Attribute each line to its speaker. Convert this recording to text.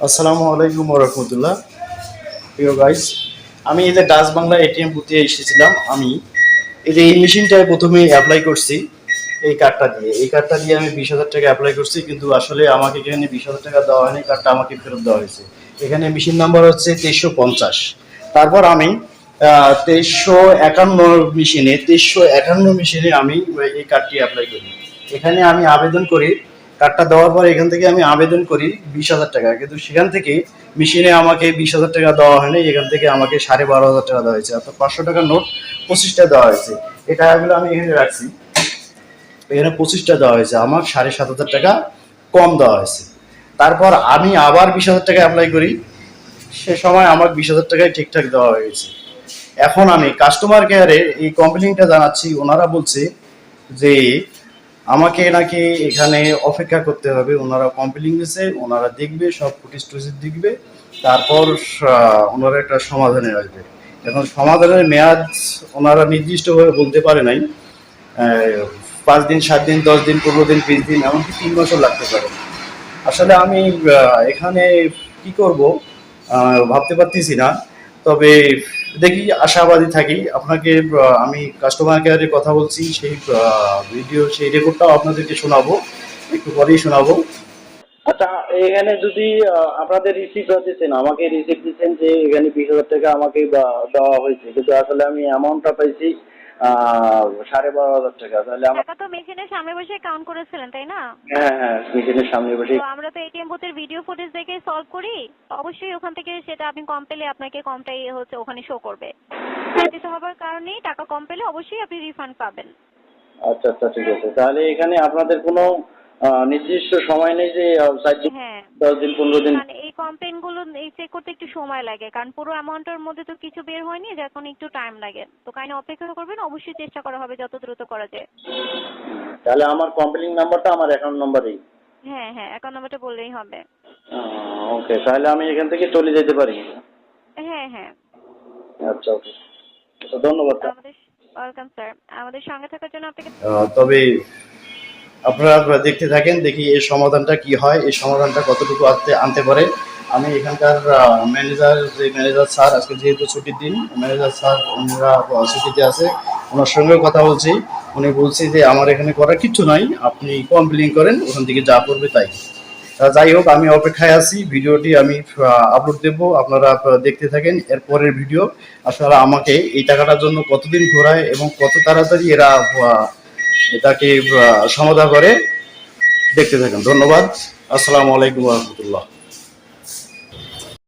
Speaker 1: আসসালামু আলাইকুম রহমতুল্লাহ। প্রিয় গাইস, আমি এই যে ডাচ বাংলা এটিএম বুথে এসেছিলাম। আমি এই যে এই মেশিনটায় প্রথমে অ্যাপ্লাই করছি। এই কার্ডটা দিয়ে আমি 20,000 টাকা অ্যাপ্লাই করছি, কিন্তু আসলে আমাকে এখানে 20,000 টাকা দেওয়া হয়নি, কার্ডটা আমাকে ফেরত দেওয়া হয়েছে। এখানে মেশিন নাম্বার হচ্ছে 2350। তারপর আমি 2351 মেশিনে আমি এই কার্ডটি অ্যাপ্লাই করি। এখানে আমি আবেদন করি, কার্ডটা দেওয়ার পর এখান থেকে আমি আবেদন করি 20,000 টাকা, কিন্তু সেখান থেকে মেশিনে আমাকে 20,000 টাকা দেওয়া হয়নি, এখান থেকে আমাকে 12,500 টাকা দেওয়া হয়েছে, অর্থাৎ 500 টাকার নোট 25টা দেওয়া হয়েছে। এই টাকাগুলো আমি এখানে রাখছি। এখানে 25টা দেওয়া হয়েছে, আমার 7,500 টাকা কম দেওয়া হয়েছে। তারপর আমি আবার 20,000 টাকা অ্যাপ্লাই করি, সে সময় আমার 20,000 টাকায় ঠিকঠাক দেওয়া হয়েছে। এখন আমি কাস্টমার কেয়ারে এই কমপ্লেইনটা জানাচ্ছি, ওনারা বলছে যে আমাকে নাকি এখানে অপেক্ষা করতে হবে। ওনারা কমপ্লেইন দিয়েছে, ওনারা দেখবে, সব ফুটেজ টুটেজ দেখবে, তারপর ওনারা একটা সমাধানে আসবে। এখন সমাধানের মেয়াদ ওনারা নির্দিষ্টভাবে বলতে পারে নাই। 5 দিন, 7 দিন, 10 দিন, 15 দিন, 20 দিন, এমনকি 3 মাসও লাগতে পারে। আসলে আমি এখানে কি করব ভাবতে পারতেছি না। তবে দেখি, আশাবাদী থাকি। আপনাকে আমি কাস্টমার কেয়ারে কথা বলছি, সেই সেই রেকর্ডটাও আপনাদেরকে শোনাবো, একটু পরেই শোনাবো। আচ্ছা, এখানে যদি আপনাদের রিসিপ্ট দিচ্ছেন, আমাকে রিসিপ্ট দিচ্ছেন যে এখানে 20,000 টাকা আমাকে দেওয়া হয়েছে, কিন্তু আসলে আমি অ্যামাউন্টটা পাইছি 12,500 টাকা। তাহলে আমার
Speaker 2: টাকা তো মেশিনের সামনে বসে কাউন্ট করেছিলেন, তাই না?
Speaker 1: হ্যাঁ হ্যাঁ, মেশিনের সামনে বসে।
Speaker 2: তো আমরা তো এটিএম বুথের ভিডিও ফুটেজ দেখে সলভ করি। অবশ্যই ওখান থেকে সেটা আপনি কম পেলে আপনাকে কমটাই ওখানে শো করবে। দিতে হবার কারণে টাকা কম পেলে অবশ্যই আপনি রিফান্ড পাবেন।
Speaker 1: আচ্ছা আচ্ছা, ঠিক আছে। তাহলে এখানে আপনাদের কোনো নির্দিষ্ট সময় নেই যে 4 দিন,
Speaker 2: হ্যাঁ,
Speaker 1: 10 দিন, 15 দিন?
Speaker 2: কারণ এই কমপ্লেন গুলো চেক করতে একটু সময় লাগে, কারণ পুরো অ্যামাউন্টের মধ্যে তো কিছু বের হয়নি, যার কারণে একটু টাইম লাগে। তো কাইন্ডলি অপেক্ষা করবেন, অবশ্যই চেষ্টা করা হবে যত দ্রুত করা যায়।
Speaker 1: তাহলে আমার কমপ্লেইন নাম্বারটা আমার অ্যাকাউন্ট নাম্বারেই?
Speaker 2: হ্যাঁ হ্যাঁ, অ্যাকাউন্ট নাম্বারটা বললেই হবে।
Speaker 1: ওকে, তাহলে আমি এখান থেকে চলে যেতে পারি?
Speaker 2: হ্যাঁ হ্যাঁ।
Speaker 1: আচ্ছা, ওকে, ধন্যবাদ।
Speaker 2: আমাদের ওয়েলকাম স্যার, আমাদের সঙ্গে থাকার জন্য আপনাকে। তবে আপনারা দেখতে থাকেন, দেখি এর সমাধানটা কি হয়, এই সমাধানটা কতটুকু আনতে পারে। আমি এখানকার ম্যানেজার স্যার, আজকে যেহেতু ছুটির দিন, ম্যানেজার স্যার ওনারা ছুটিতে আছে, ওনার সঙ্গেও কথা বলছি। উনি বলছি যে আমার এখানে করার কিছু নাই, আপনি কমপ্লেইন করেন, ওখান থেকে যা করবে তাই। যাই হোক, আমি অপেক্ষায় আছি। ভিডিওটি আমি আপলোড দেবো, আপনারা দেখতে থাকেন এরপরের ভিডিও। আসলে আমাকে এই টাকাটার জন্য কতদিন ঘোরায় এবং কত তাড়াতাড়ি এরা এটাকে সমাধা করে, দেখতে থাকেন। ধন্যবাদ। আসসালামু আলাইকুম রহমতুল্লাহ।